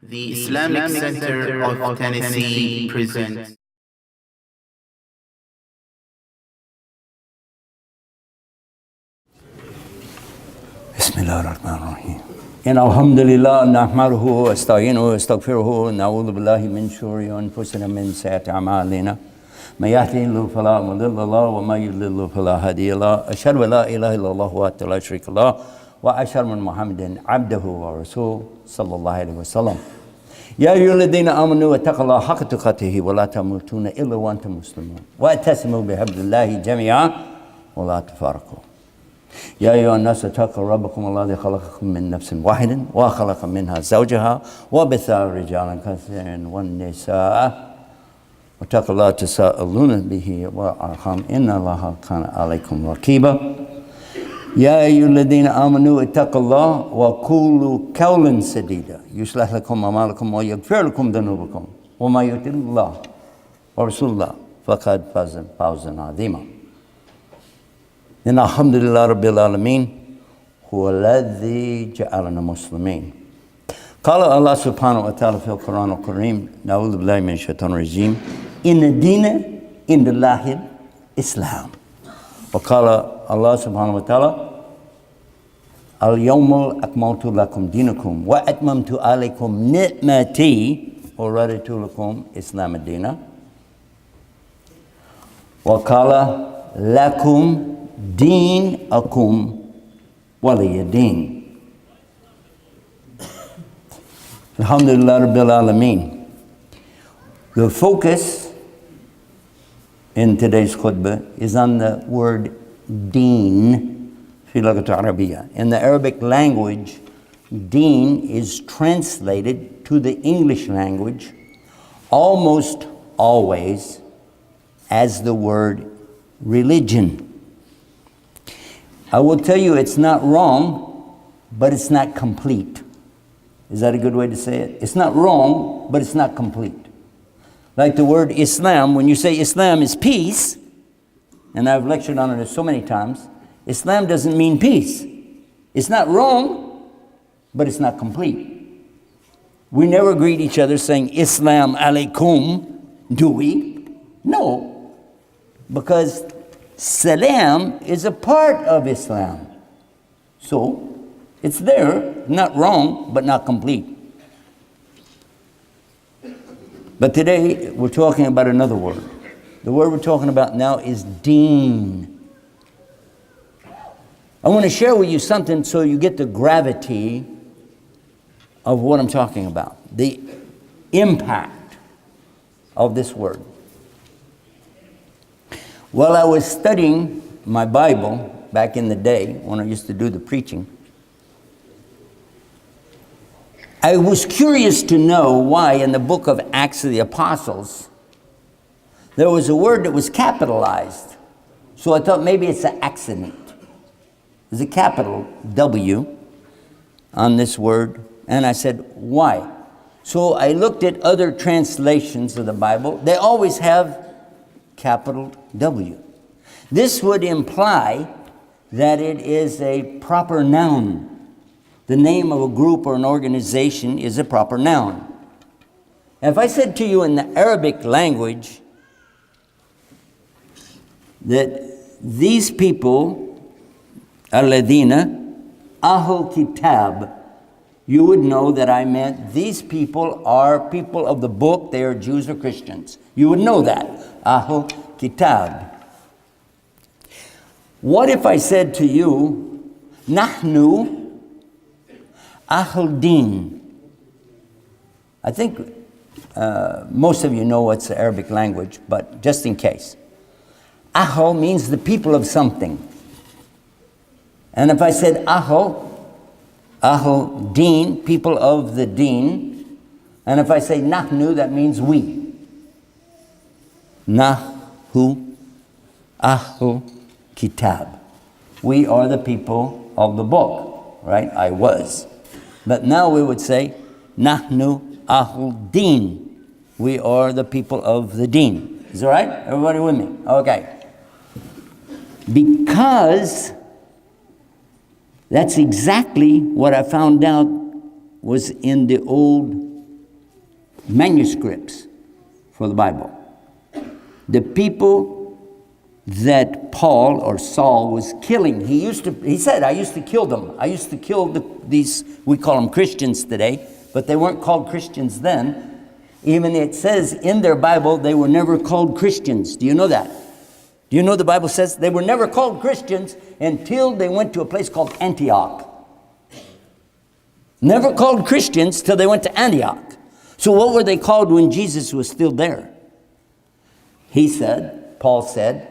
The Islamic Center of Tennessee presents. بسم الله الرحمن الرحيم إن الحمد لله نحمده ونستعينه ونستغفره ونعوذ بالله من شرور أنفسنا من سيئات أعمالنا من يهده الله فلا مضل له ومن يضلل فلا هادي له أشهد أن لا إله إلا الله وحده لا شريك له وأشهد أن محمدا عبده ورسوله صلى الله عليه وسلم يا أيها الذين آمنوا اتقوا الله حق تقاته ولا تموتون إلا وأنتم مسلمون واعتصموا بحبل الله جميعا ولا تفارقوا يا أيها الناس اتقوا ربكم الذي خلقكم من نفس واحدة وخلق منها زوجها وبث رجالا كثيرا والنساء واتقوا الله تساءلون به والأرحام إن الله كان عليكم رقيبا يا أيها الذين آمنوا اتقوا الله وقولوا قولا سديدا يصلح لكم أعمالكم ويغفر لكم ذنوبكم وما يطع الله ورسوله فقد فاز فوزا عظيما إن الحمد لله رب العالمين هو الذي جعلنا مسلمين قال الله سبحانه وتعالى في القرآن الكريم نعوذ بالله من الشيطان الرجيم إن الدين عند الله الإسلام وقال الله سبحانه وتعالى اليوم أكملت لكم دينكم وأتممت عليكم نعمتي ورضيت لكم إسلام الدين وقال لكم دينكم ولي دين Alhamdulillah Rabbil Alameen. The focus in today's khutbah is on the word deen fi lughat Arabiya. In the Arabic language, deen is translated to the English language almost always as the word religion. I will tell you it's not wrong, but it's not complete. Is that a good way to say it? It's not wrong, but it's not complete. Like the word Islam, when you say Islam is peace, and I've lectured on it so many times, Islam doesn't mean peace. It's not wrong, but it's not complete. We never greet each other saying Islam alaikum, do we? No, because Salam is a part of Islam. So, it's there, not wrong, but not complete. But today, we're talking about another word. The word we're talking about now is deen. I want to share with you something so you get the gravity of what I'm talking about. The impact of this word. While I was studying my Bible back in the day when I used to do the preaching, I was curious to know why in the book of Acts of the Apostles there was a word that was capitalized. So I thought maybe it's an accident. There's a capital W on this word, and I said, why? So I looked at other translations of the Bible. They always have capital W. This would imply that it is a proper noun. The name of a group or an organization is a proper noun. If I said to you in the Arabic language that these people, alladina, ahl kitab, you would know that I meant these people are people of the book, they are Jews or Christians. You would know that. Ahl kitab. What if I said to you, nahnu ahl din? I think most of you know what's the Arabic language, but just in case. Ahl means the people of something. And if I said ahl din, people of the deen, and if I say nahnu, that means we. Nahu ahl kitab. We are the people of the book, right? I was. But now we would say, Nahnu Ahl Din. We are the people of the Deen. Is that right? Everybody with me? Okay. Because that's exactly what I found out was in the Old manuscripts for the Bible. The people that Paul or Saul was killing, he said, I used to kill them. I used to kill these, we call them Christians today, but they weren't called Christians then. Even it says in their Bible, they were never called Christians. Do you know that? Do you know the Bible says they were never called Christians until they went to a place called Antioch. Never called Christians till they went to Antioch. So what were they called when Jesus was still there? Paul said,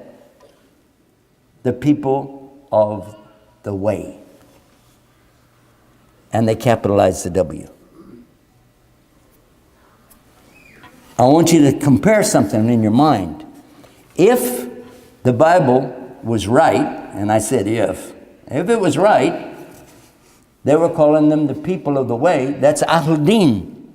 the people of the way. And they capitalized the W. I want you to compare something in your mind. If the Bible was right, and I said if it was right, they were calling them the people of the way. That's Ahl Din.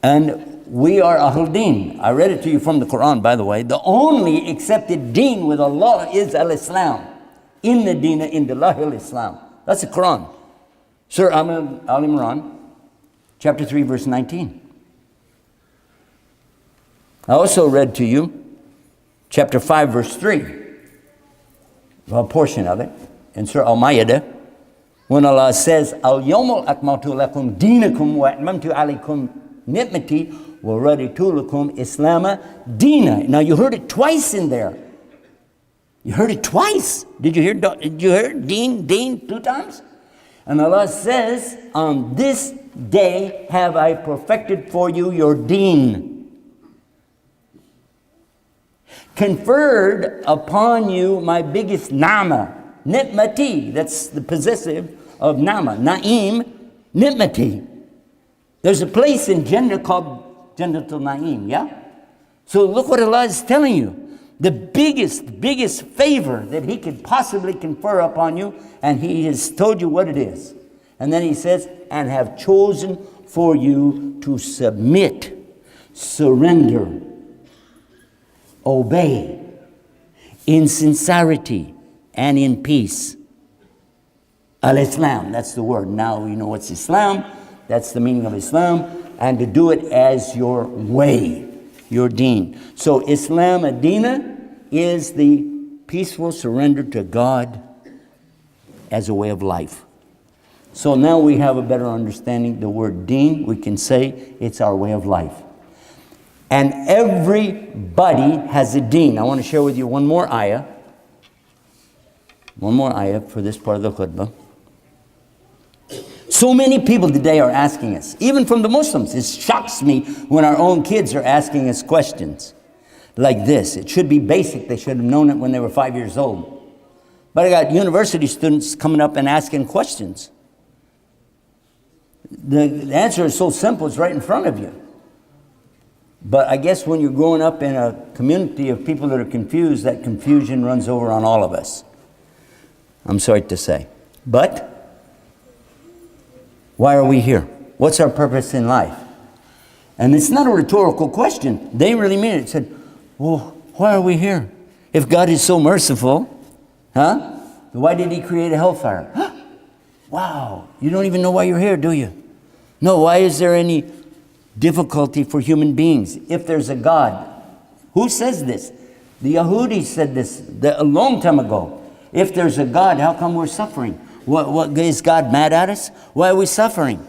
And we are Ahl Din. I read it to you from the Quran, by the way. The only accepted deen with Allah is Al-Islam. Inna Dina Indallahi Al-Islam. That's the Quran. Surah Al-Imran, chapter 3, verse 19. I also read to you chapter 5, verse 3. A portion of it. In Surah Al-Ma'idah, when Allah says, Al-Yawmul Akmaltu lakum dinakum wa atmamtu alaykum ni'mati wa raditu lakum Islama dina. Now you heard it twice in there. You heard it twice. Did you hear deen 2 times? And Allah says, on this day have I perfected for you your deen. Conferred upon you my biggest nama. Ni'mati, that's the possessive of nama. Na'im, ni'mati. There's a place in Jannah called Jannatul Na'im, yeah? So look what Allah is telling you. The biggest favor that He could possibly confer upon you, and He has told you what it is. And then He says, and have chosen for you to submit, surrender, obey, in sincerity, and in peace. Al-Islam, that's the word. Now we know what's Islam. That's the meaning of Islam. And to do it as your way, your deen. So Islam Adina is the peaceful surrender to God as a way of life. So now we have a better understanding. The word deen, we can say it's our way of life. And everybody has a deen. I want to share with you one more ayah. One more ayah for this part of the khutbah. So many people today are asking us, even from the Muslims. It shocks me when our own kids are asking us questions like this. It should be basic. They should have known it when they were 5 years old. But I got university students coming up and asking questions. The answer is so simple, it's right in front of you. But I guess when you're growing up in a community of people that are confused, that confusion runs over on all of us. I'm sorry to say. But why are we here? What's our purpose in life? And it's not a rhetorical question. They really mean it. Said, well, why are we here? If God is so merciful, why did He create a hellfire? Wow, you don't even know why you're here, do you? No, why is there any difficulty for human beings if there's a God? Who says this? The Yahudis said this a long time ago. If there's a God, how come we're suffering? What is God mad at us? Why are we suffering?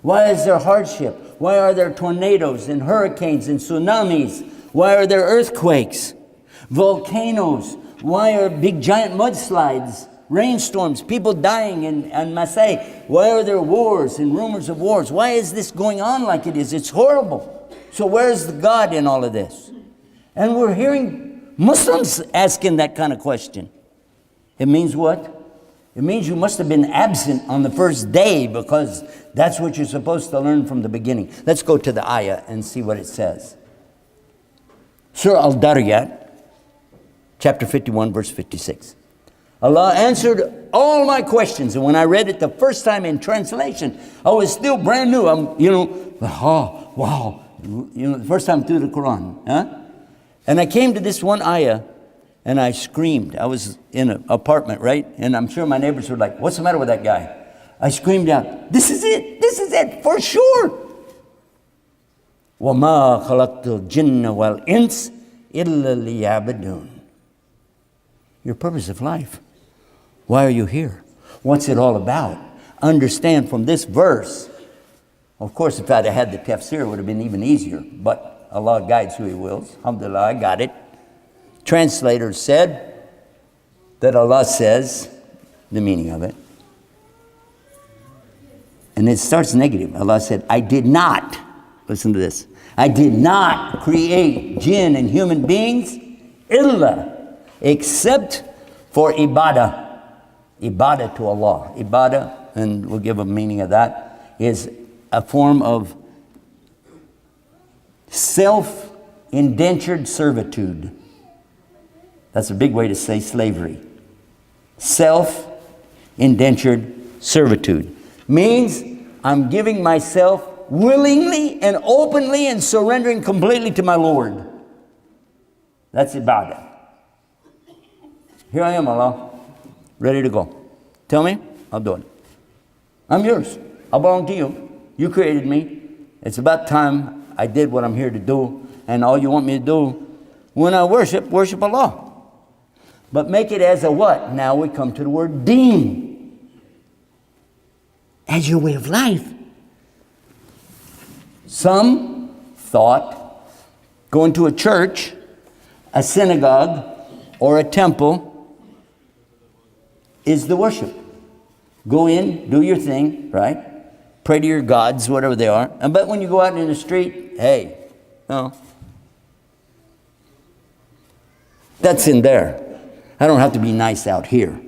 Why is there hardship? Why are there tornadoes and hurricanes and tsunamis? Why are there earthquakes, volcanoes? Why are big giant mudslides, rainstorms, people dying in Marseille? Why are there wars and rumors of wars? Why is this going on like it is? It's horrible. So where's the God in all of this? And we're hearing Muslims asking that kind of question. It means what? It means you must have been absent on the first day, because that's what you're supposed to learn from the beginning. Let's go to the ayah and see what it says. Surah Al-Dariyat, chapter 51, verse 56. Allah answered all my questions. And when I read it the first time in translation, I was still brand new. The first time through the Quran. And I came to this one ayah, and I screamed. I was in an apartment, right? And I'm sure my neighbors were like, what's the matter with that guy? I screamed out, this is it, for sure. وَمَا خَلَقْتُ الْجِنَّ وَالْإِنسِ إِلَّا لِيَعْبُدُونَ. Your purpose of life. Why are you here? What's it all about? Understand from this verse. Of course, if I'd have had the tafsir, it would have been even easier. But Allah guides who He wills. Alhamdulillah, I got it. Translators said that Allah says the meaning of it. And it starts negative. Allah said, I did not, listen to this, I did not create jinn and human beings illa, except for ibadah. Ibadah to Allah. Ibadah, and we'll give a meaning of that, is a form of self-indentured servitude. That's a big way to say slavery. Self-indentured servitude. Means I'm giving myself willingly and openly and surrendering completely to my Lord. That's ibadah. Here I am, Allah. Ready to go. Tell me, I'll do it. I'm yours. I belong to you. You created me. It's about time I did what I'm here to do. And all you want me to do, when I worship Allah. But make it as a what? Now we come to the word deen. As your way of life. Some thought going to a church, a synagogue, or a temple is the worship. Go in, do your thing, right? Pray to your gods, whatever they are. But when you go out in the street, hey, no. That's in there. I don't have to be nice out here.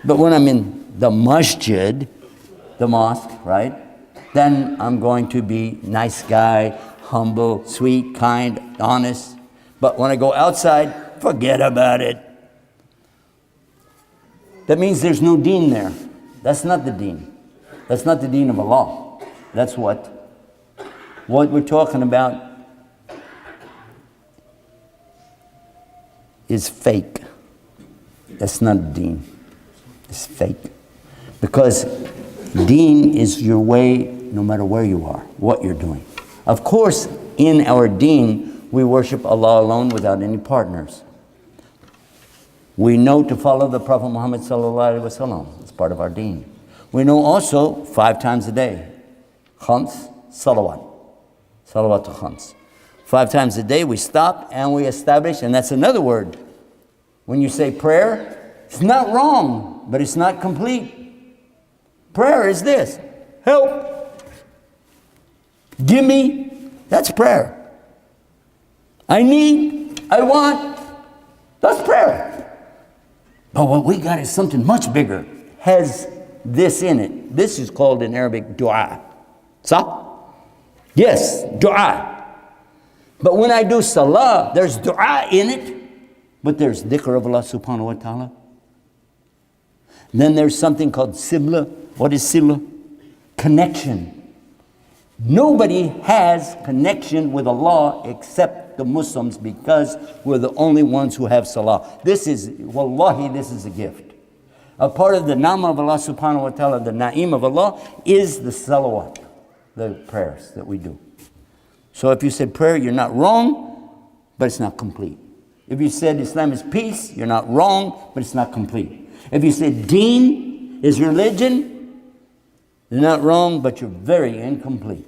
But when I'm in the masjid, the mosque, right? Then I'm going to be nice guy, humble, sweet, kind, honest. But when I go outside, forget about it. That means there's no deen there. That's not the deen. That's not the deen of Allah. That's what we're talking about is fake. That's not deen. It's fake. Because deen is your way no matter where you are, what you're doing. Of course, in our deen, we worship Allah alone without any partners. We know to follow the Prophet Muhammad sallallahu alaihi wasallam. It's part of our deen. We know also 5 times a day. Khams, salawat. Salawat to khams. 5 times a day we stop and we establish, and that's another word. When you say prayer, it's not wrong, but it's not complete. Prayer is this. Help. Give me. That's prayer. I need. I want. That's prayer. But what we got is something much bigger. Has this in it. This is called in Arabic dua. Sa? Yes, dua. But when I do salah, there's dua in it. But there's dhikr of Allah subhanahu wa ta'ala. Then there's something called sibla. What is sibla? Connection. Nobody has connection with Allah except the Muslims, because we're the only ones who have salah. This is, wallahi, this is a gift. A part of the nama of Allah subhanahu wa ta'ala, the na'im of Allah, is the salawat, the prayers that we do. So if you said prayer, you're not wrong, but it's not complete. If you said Islam is peace, you're not wrong, but it's not complete. If you said deen is religion, you're not wrong, but you're very incomplete.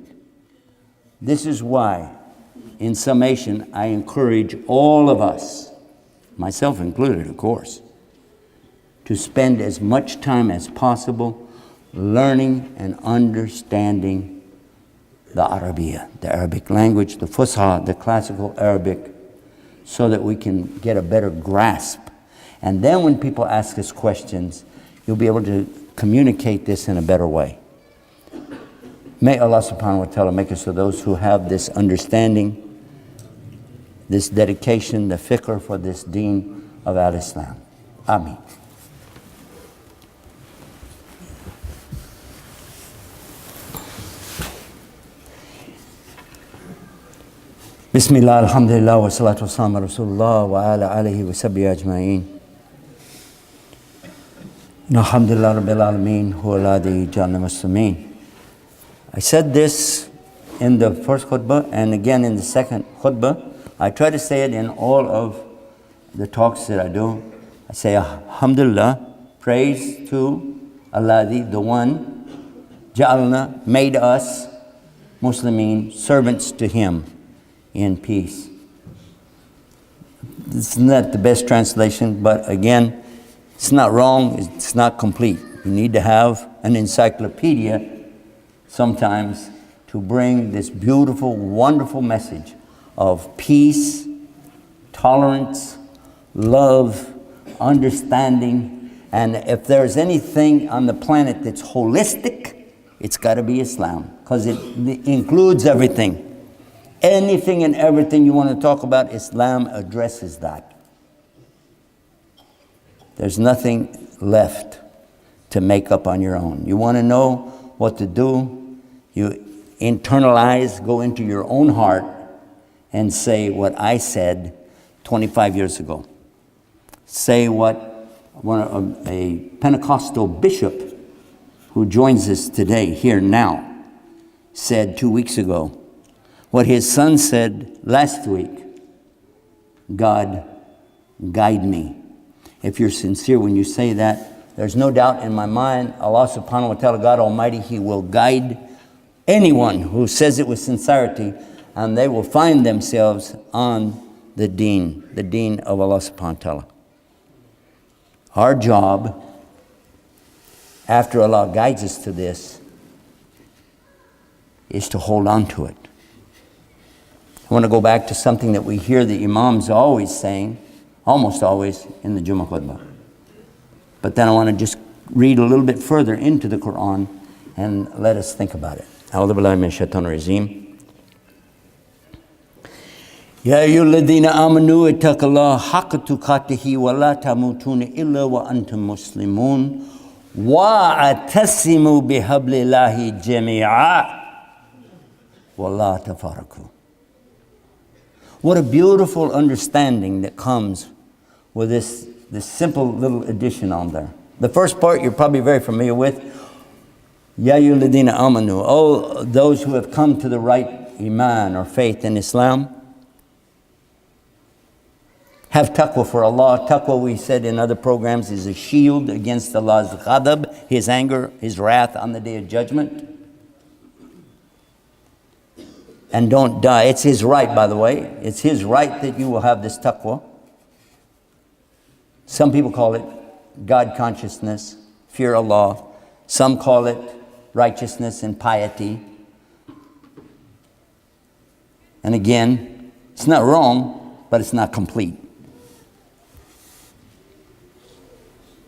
This is why, in summation, I encourage all of us, myself included, of course, to spend as much time as possible learning and understanding the Arabiya, the Arabic language, the Fusha, the classical Arabic, so that we can get a better grasp. And then when people ask us questions, you'll be able to communicate this in a better way. May Allah subhanahu wa ta'ala make us of those who have this understanding, this dedication, the fikr for this deen of al-Islam. Ameen. Bismillah, alhamdulillah, wa salatu wa salam ala Rasulullah wa ala alihi wa sahbihi ajma'in. Alhamdulillah Rabbil Alameen, huwa alladhi ja'alna muslimin. I said this in the first khutbah and again in the second khutbah. I try to say it in all of the talks that I do. I say, Alhamdulillah, praise to Alladhi, the one, Ja'alna, made us, Muslimin, servants to Him in peace. It's not the best translation, but again, it's not wrong, it's not complete. You need to have an encyclopedia sometimes to bring this beautiful, wonderful message of peace, tolerance, love, understanding. And if there's anything on the planet that's holistic, it's got to be Islam, because it includes everything. Anything and everything you want to talk about, Islam addresses that. There's nothing left to make up on your own. You want to know what to do, you internalize, go into your own heart and say what I said 25 years ago. Say what a Pentecostal bishop who joins us today, here now, said 2 weeks ago. What his son said last week, God, guide me. If you're sincere when you say that, there's no doubt in my mind, Allah subhanahu wa ta'ala, God Almighty, He will guide anyone who says it with sincerity, and they will find themselves on the deen of Allah subhanahu wa ta'ala. Our job, after Allah guides us to this, is to hold on to it. I want to go back to something that we hear the Imams always saying, almost always in the Jummah khutbah. But then I want to just read a little bit further into the Quran and let us think about it. A'udhu billahi minash shaitanir rajeem. Ya ayyuhalladhina amanu ittaqullaha haqqa tuqatihi wa la tamutuna illa wa antum muslimun wa atasimu bihablillahi jami'a wa la tafarraqu. What a beautiful understanding that comes with this simple little addition on there. The first part you're probably very familiar with. Ya ayyuhalladhina amanu, oh, those who have come to the right iman or faith in Islam, have taqwa for Allah. Taqwa, we said in other programs, is a shield against Allah's ghadab, His anger, His wrath on the day of judgment. And don't die. It's His right, by the way. It's His right that you will have this taqwa. Some people call it God consciousness, fear Allah. Some call it righteousness and piety. And again, it's not wrong, but it's not complete.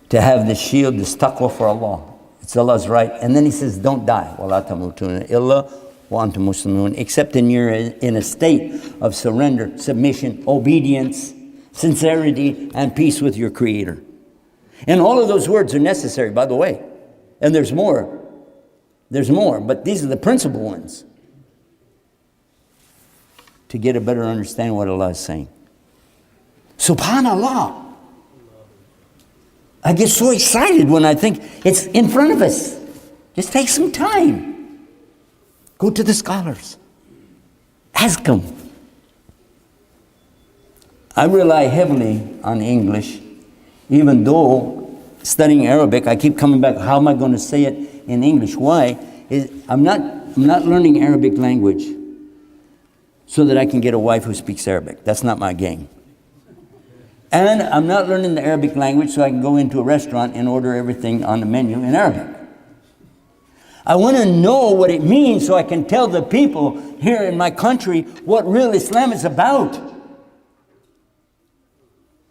To have this shield, this taqwa for Allah. It's Allah's right. And then He says, don't die. وَلَا تَمُوتُونَ إِلَّا وَأَنْتُمْ مُسْلِمُونَ. Except you're in a state of surrender, submission, obedience, sincerity, and peace with your Creator. And all of those words are necessary, by the way. And there's more. There's more, but these are the principal ones to get a better understanding of what Allah is saying. SubhanAllah. I get so excited when I think it's in front of us. Just take some time. Go to the scholars. Ask them. I rely heavily on English, even though studying Arabic, I keep coming back, how am I going to say it in English? Why? I'm not learning Arabic language so that I can get a wife who speaks Arabic. That's not my game. And I'm not learning the Arabic language so I can go into a restaurant and order everything on the menu in Arabic. I want to know what it means so I can tell the people here in my country what real Islam is about.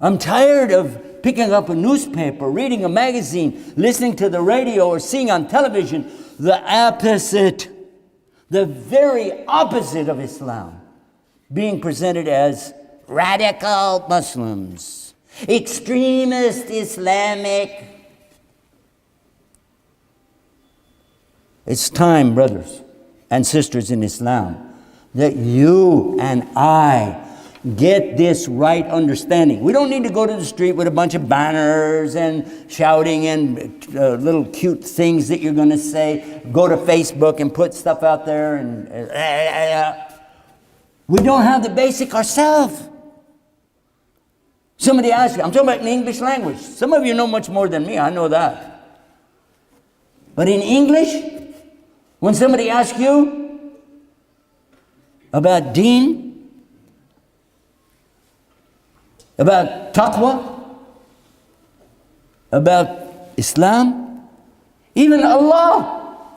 I'm tired of picking up a newspaper, reading a magazine, listening to the radio or seeing on television the opposite, the very opposite of Islam being presented as radical Muslims, extremist Islamic. It's time, brothers and sisters in Islam, that you and I get this right understanding. We don't need to go to the street with a bunch of banners and shouting and little cute things that you're going to say. Go to Facebook and put stuff out there. And we don't have the basic ourselves. Somebody asked you, I'm talking about in the English language. Some of you know much more than me, I know that. But in English, when somebody asks you about deen, about taqwa, about Islam, even Allah.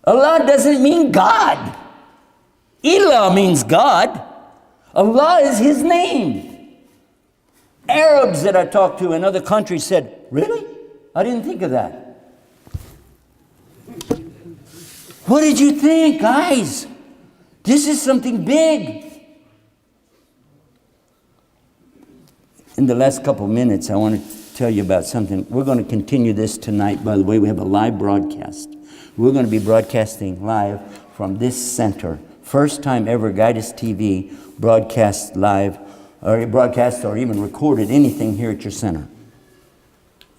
Allah doesn't mean God. Ilah means God. Allah is His name. Arabs that I talked to in other countries said, really? I didn't think of that. What did you think, guys? This is something big. In the last couple minutes, I want to tell you about something. We're going to continue this tonight. By the way, we have a live broadcast. We're going to be broadcasting live from this center. First time ever Guidus TV broadcast live, or broadcast or even recorded anything here at your center.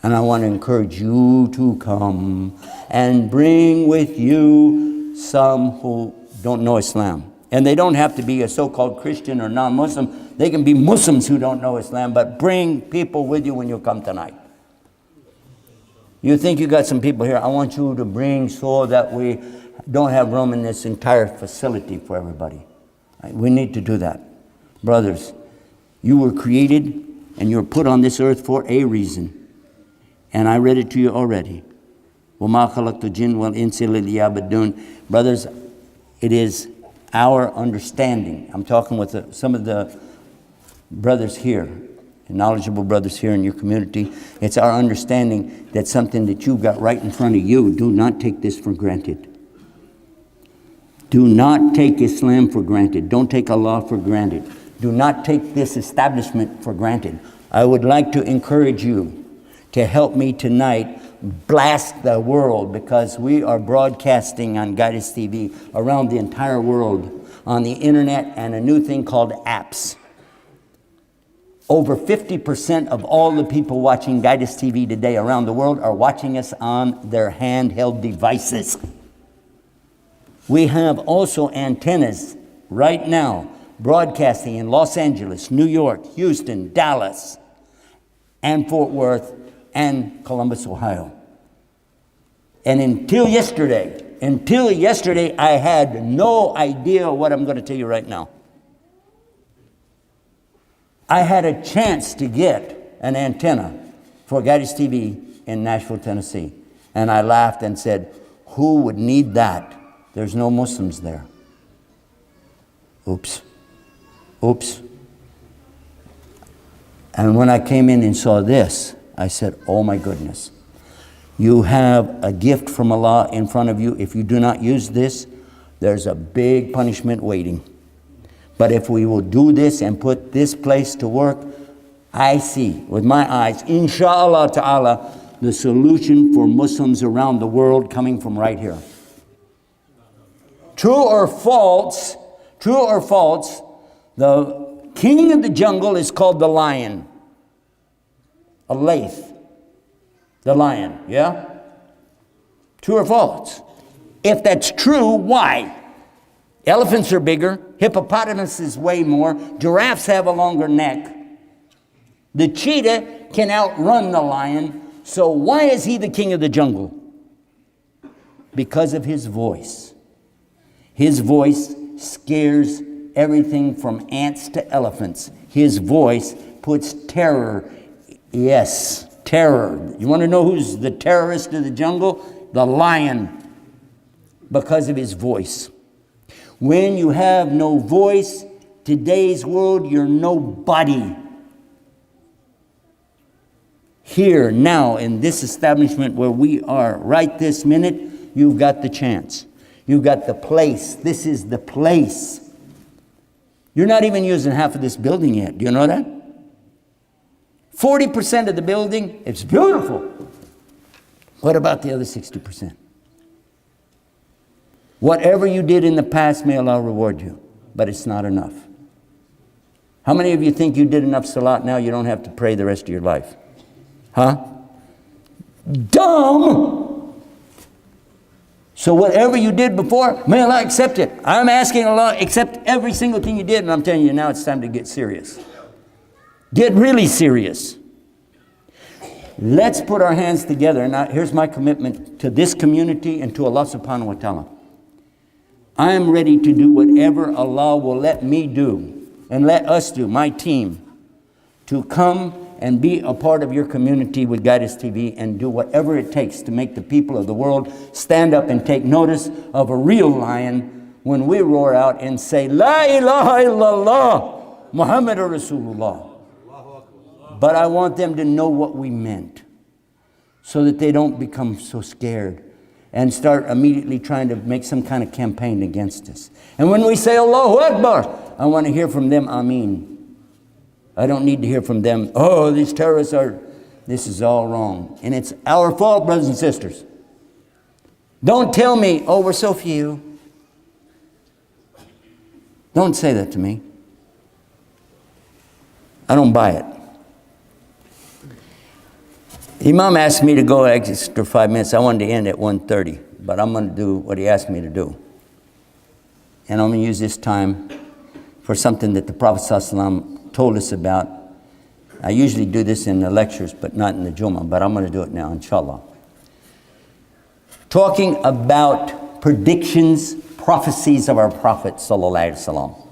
And I want to encourage you to come and bring with you some who don't know Islam. And they don't have to be a so-called Christian or non-Muslim. They can be Muslims who don't know Islam, but bring people with you when you come tonight. You think you got some people here. I want you to bring so that we don't have room in this entire facility for everybody. We need to do that. Brothers, you were created and you were put on this earth for a reason. And I read it to you already. وَمَا خَلَقْتُ الْجِنَّ وَالْإِنسَ إِلَّا لِيَعْبُدُونِ. Brothers, it is our understanding. I'm talking with some of the brothers here, knowledgeable brothers here in your community. It's our understanding that something that you've got right in front of you, do not take this for granted. Do not take Islam for granted. Don't take Allah for granted. Do not take this establishment for granted. I would like to encourage you to help me tonight blast the world, because we are broadcasting on Guidus TV around the entire world on the internet and a new thing called apps. Over 50% of all the people watching Guidus TV today around the world are watching us on their handheld devices. We have also antennas right now broadcasting in Los Angeles, New York, Houston, Dallas, and Fort Worth, and Columbus, Ohio. And until yesterday, I had no idea what I'm going to tell you right now. I had a chance to get an antenna for Guidus TV in Nashville, Tennessee. And I laughed and said, who would need that? There's no Muslims there. Oops. And when I came in and saw this, I said, oh my goodness. You have a gift from Allah in front of you. If you do not use this, there's a big punishment waiting. But if we will do this and put this place to work, I see with my eyes, inshallah ta'ala, the solution for Muslims around the world coming from right here. True or false, the king of the jungle is called the lion. A lath. The lion, yeah? True or false? If that's true, why? Elephants are bigger. Hippopotamuses weigh more. Giraffes have a longer neck. The cheetah can outrun the lion. So why is he the king of the jungle? Because of his voice. His voice scares everything from ants to elephants. His voice puts terror. Yes, terror. You want to know who's the terrorist of the jungle? The lion. Because of his voice. When you have no voice, today's world, you're nobody. Here, now, in this establishment where we are right this minute, you've got the chance. You've got the place. This is the place. You're not even using half of this building yet. Do you know that? 40% of the building, it's beautiful. What about the other 60%? Whatever you did in the past, may Allah reward you. But it's not enough. How many of you think you did enough salat now you don't have to pray the rest of your life? Huh? Dumb! So whatever you did before, may Allah accept it. I'm asking Allah accept every single thing you did, and I'm telling you now it's time to get serious. Get really serious. Let's put our hands together. Now here's my commitment to this community and to Allah subhanahu wa ta'ala. I am ready to do whatever Allah will let me do and let us do, my team, to come and be a part of your community with Guidance TV and do whatever it takes to make the people of the world stand up and take notice of a real lion when we roar out and say, La ilaha illallah, Muhammadur Rasulullah. But I want them to know what we meant so that they don't become so scared and start immediately trying to make some kind of campaign against us. And when we say Allahu Akbar, I want to hear from them, Ameen. I don't need to hear from them, oh, these terrorists are, this is all wrong. And it's our fault, brothers and sisters. Don't tell me, oh, we're so few. Don't say that to me. I don't buy it. Imam asked me to go extra 5 minutes. I wanted to end at 1:30, but I'm going to do what he asked me to do. And I'm going to use this time for something that the Prophet ﷺ told us about. I usually do this in the lectures, but not in the Jummah, but I'm going to do it now, inshallah. Talking about predictions, prophecies of our Prophet ﷺ.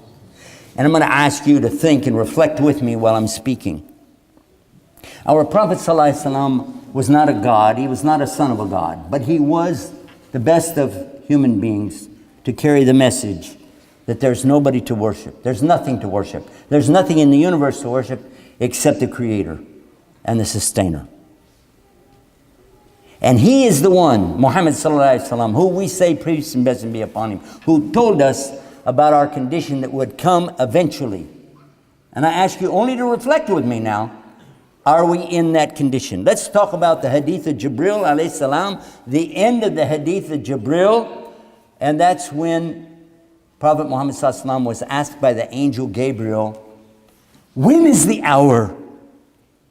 And I'm going to ask you to think and reflect with me while I'm speaking. Our Prophet ﷺ was not a God, he was not a son of a God, but he was the best of human beings to carry the message that there's nobody to worship. There's nothing to worship. There's nothing in the universe to worship except the Creator and the Sustainer. And he is the one, Muhammad ﷺ, who we say peace and blessing be upon him, who told us about our condition that would come eventually. And I ask you only to reflect with me now. Are we in that condition? Let's talk about the Hadith of Jibril alayhi salam, the end of the Hadith of Jibril, and that's when Prophet Muhammad sallallahu alaihi wasallam was asked by the angel Gabriel, when is the hour?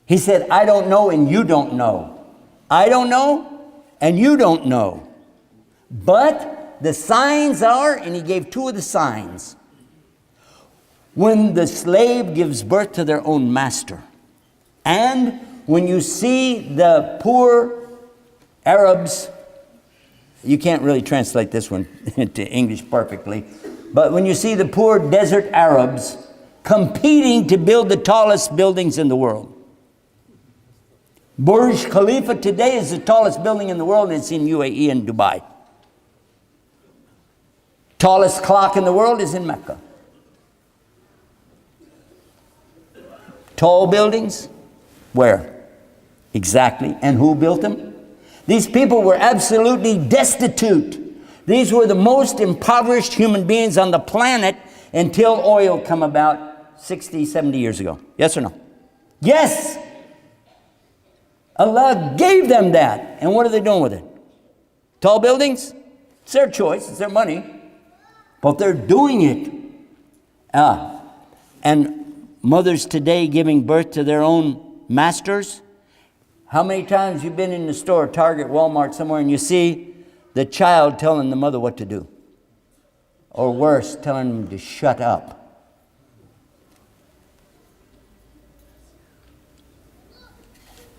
He said, I don't know and you don't know. I don't know and you don't know. But the signs are, and he gave two of the signs. When the slave gives birth to their own master. And when you see the poor Arabs, you can't really translate this one into English perfectly, but when you see the poor desert Arabs competing to build the tallest buildings in the world. Burj Khalifa today is the tallest building in the world, and it's in UAE and Dubai. Tallest clock in the world is in Mecca. Tall buildings? Where? Exactly. And who built them? These people were absolutely destitute. These were the most impoverished human beings on the planet until oil come about 60, 70 years ago. Yes or no? Yes! Allah gave them that. And what are they doing with it? Tall buildings? It's their choice. It's their money. But they're doing it. And mothers today giving birth to their own masters. How many times you've been in the store, Target, Walmart, somewhere, and you see the child telling the mother what to do? Or worse, telling them to shut up.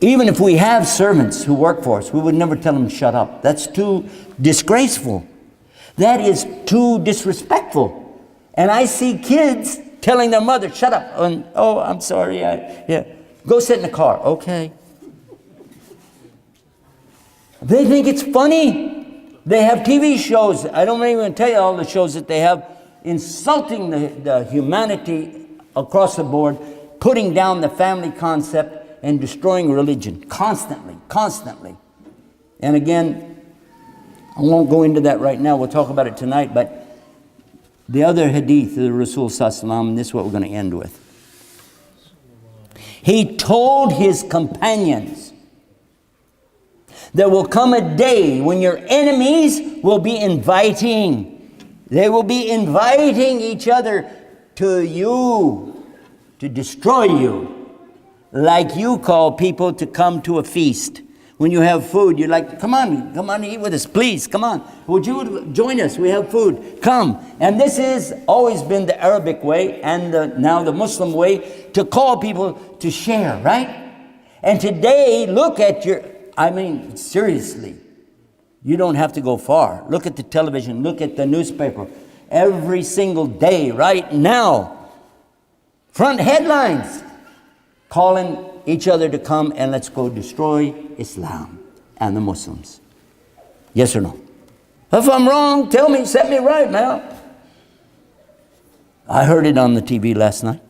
Even if we have servants who work for us, we would never tell them to shut up. That's too disgraceful. That is too disrespectful. And I see kids telling their mother, shut up. And, oh, I'm sorry. Go sit in the car. Okay. They think it's funny. They have TV shows. I don't even tell you all the shows that they have insulting the humanity across the board, putting down the family concept and destroying religion constantly. And again, I won't go into that right now. We'll talk about it tonight. But the other hadith of the Rasul sallallahu alaihi wasallam, and this is what we're going to end with. He told his companions, there will come a day when your enemies will be inviting. They will be inviting each other to you. to destroy you. Like you call people to come to a feast. When you have food, you're like, come on, eat with us, please, come on. Would you join us? We have food. Come. And this has always been the Arabic way and now the Muslim way to call people to share, right? And today, look at seriously, you don't have to go far. Look at the television, look at the newspaper. Every single day, right now, front headlines, calling each other to come and let's go destroy Islam and the Muslims. Yes or no? If I'm wrong, tell me, set me right now. I heard it on the TV last night.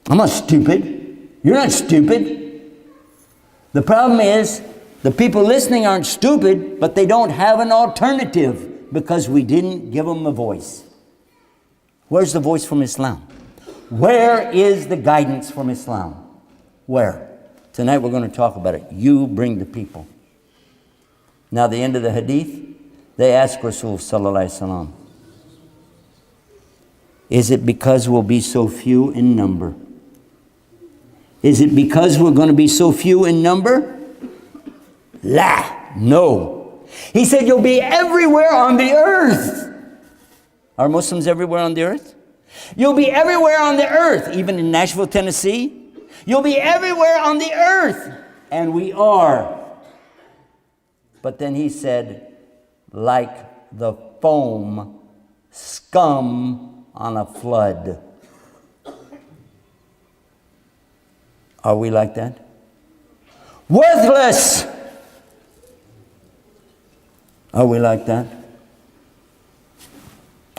I'm not stupid. You're not stupid. The problem is, the people listening aren't stupid, but they don't have an alternative because we didn't give them a voice. Where's the voice from Islam? Where is the guidance from Islam? Where? Tonight we're going to talk about it. You bring the people. Now the end of the hadith, they ask Rasul sallallahu alaihi wasallam, is it because we'll be so few in number? Is it because we're going to be so few in number? La, no. He said you'll be everywhere on the earth. Are Muslims everywhere on the earth? You'll be everywhere on the earth, even in Nashville, Tennessee. You'll be everywhere on the earth. And we are. But then he said, like the foam scum on a flood. Are we like that? Worthless! Are we like that?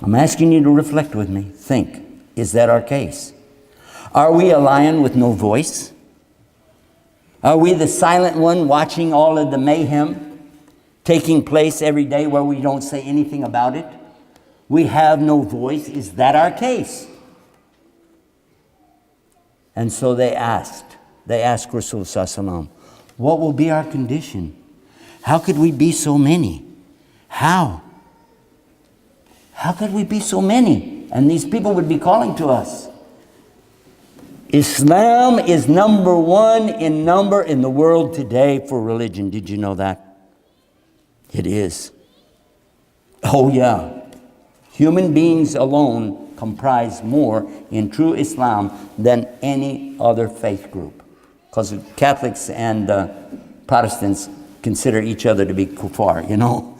I'm asking you to reflect with me. Think, is that our case? Are we a lion with no voice? Are we the silent one watching all of the mayhem taking place every day where we don't say anything about it? We have no voice. Is that our case? And so they asked Rasul sallallahu alaihi wasallam, what will be our condition? How could we be so many? How? How could we be so many? And these people would be calling to us. Islam is number one in number in the world today for religion. Did you know that? It is. Oh yeah. Human beings alone comprise more in true Islam than any other faith group. Because Catholics and Protestants consider each other to be kuffar, you know.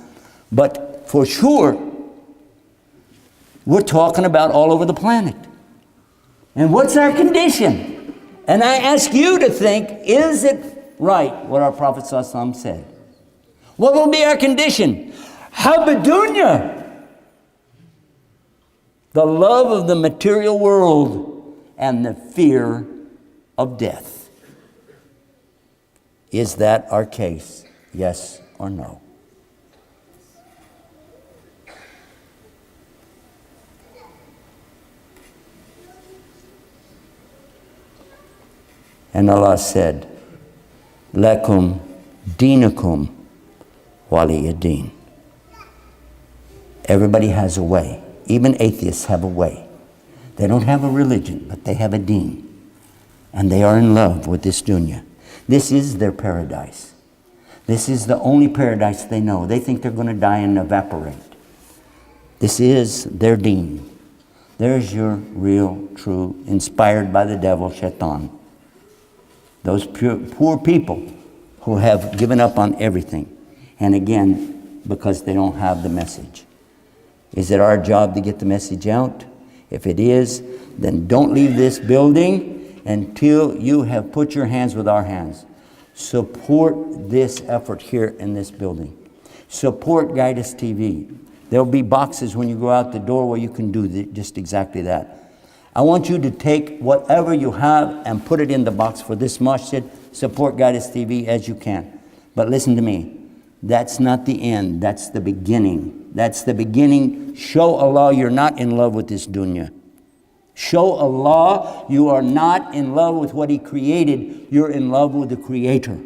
But for sure, we're talking about all over the planet. And what's our condition? And I ask you to think, is it right what our Prophet ﷺ said? What will be our condition? Habadunya, the love of the material world and the fear of death. Is that our case? Yes or no? And Allah said, Lakum deenukum waliyadeen. Everybody has a way. Even atheists have a way. They don't have a religion, but they have a deen. And they are in love with this dunya. This is their paradise. This is the only paradise they know. They think they're going to die and evaporate. This is their deen. There's your real, true, inspired by the devil, shaitan. Those poor people who have given up on everything. And again, because they don't have the message. Is it our job to get the message out? If it is, then don't leave this building until you have put your hands with our hands. Support this effort here in this building. Support Guidus TV. There'll be boxes when you go out the door where you can do just exactly that. I want you to take whatever you have and put it in the box for this masjid. Support Guidus TV as you can. But listen to me. That's not the end. That's the beginning. That's the beginning. Show Allah you're not in love with this dunya. Show Allah you are not in love with what He created. You're in love with the Creator.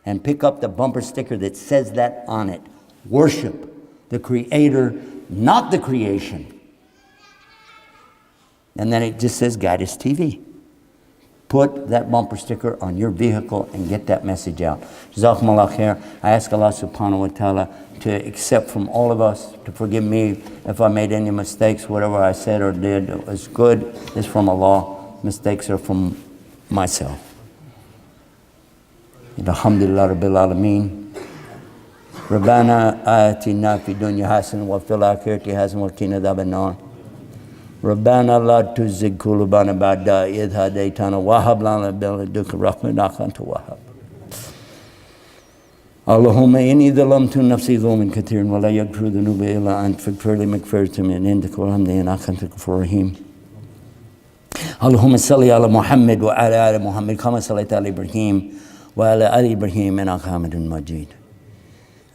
And pick up the bumper sticker that says that on it. Worship the Creator, not the creation. And then it just says Guidance TV. Put that bumper sticker on your vehicle and get that message out. Jazakumullah khair. I ask Allah subhanahu wa ta'ala to accept from all of us, to forgive me if I made any mistakes. Whatever I said or did was good is from Allah. Mistakes are from myself. Alhamdulillah Rabbil Alameen. ربنا آتنا في الدنيا حسنة وفي الآخرة حسنة وقنا عذاب النار ربنا لا تزغ قلوبنا بعد إذ هديتنا وهب لنا من لدنك رحمة إنك أنت الوهاب اللهم إني ظلمت نفسي ظلما كثيرا ولا يغفر الذنوب إلا أنت فاغفر لي مغفرة من عندك وارحمني إنك أنت الغفور الرحيم اللهم صل على محمد وعلى آل محمد كما صليت على إبراهيم وعلى آل إبراهيم إنك حميد مجيد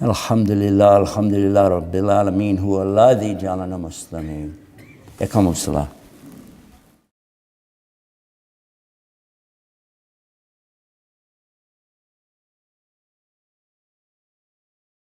الحمد لله رب العالمين هو الذي جعلنا مسلمين. اقاموا الصلاة.